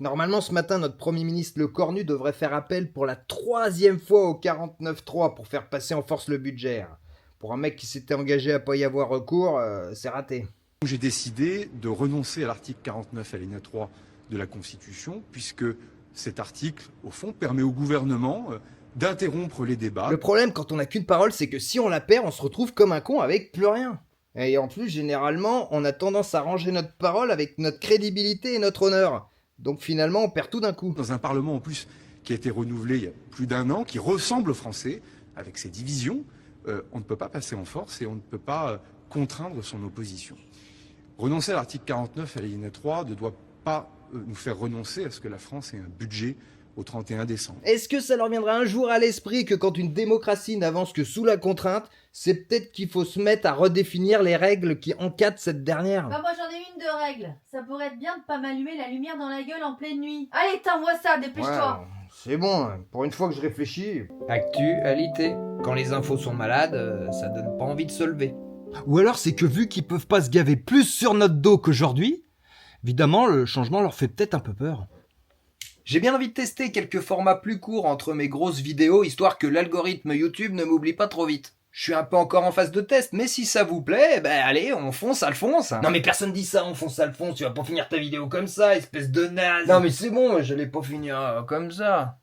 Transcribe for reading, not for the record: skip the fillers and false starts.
Normalement, ce matin, notre Premier ministre Le Cornu devrait faire appel pour la 3e fois au 49.3 pour faire passer en force le budget. Pour un mec qui s'était engagé à pas y avoir recours, c'est raté. J'ai décidé de renoncer à l'article 49 alinéa 3 de la Constitution, puisque cet article, au fond, permet au gouvernement d'interrompre les débats. Le problème quand on n'a qu'une parole, c'est que si on la perd, on se retrouve comme un con avec plus rien. Et en plus, généralement, on a tendance à ranger notre parole avec notre crédibilité et notre honneur. Donc finalement, on perd tout d'un coup. Dans un Parlement en plus qui a été renouvelé il y a plus d'1 an, qui ressemble aux Français, avec ses divisions, on ne peut pas passer en force et on ne peut pas contraindre son opposition. Renoncer à l'article 49 alinéa 3 ne doit pas nous faire renoncer à ce que la France ait un budget au 31 décembre. Est-ce que ça leur viendra un jour à l'esprit que quand une démocratie n'avance que sous la contrainte, c'est peut-être qu'il faut se mettre à redéfinir les règles qui encadrent cette dernière? Bah moi j'en ai une de règle. Ça pourrait être bien de pas m'allumer la lumière dans la gueule en pleine nuit. Allez, t'envoies ça, dépêche-toi. Ouais, c'est bon, pour une fois que je réfléchis. Actualité. Quand les infos sont malades, ça donne pas envie de se lever. Ou alors c'est que vu qu'ils peuvent pas se gaver plus sur notre dos qu'aujourd'hui, évidemment le changement leur fait peut-être un peu peur. J'ai bien envie de tester quelques formats plus courts entre mes grosses vidéos, histoire que l'algorithme YouTube ne m'oublie pas trop vite. Je suis un peu encore en phase de test, mais si ça vous plaît, ben allez, on fonce Alphonse. Non mais personne dit ça, on fonce Alphonse, tu vas pas finir ta vidéo comme ça, espèce de naze. Non mais c'est bon, j'allais pas finir comme ça.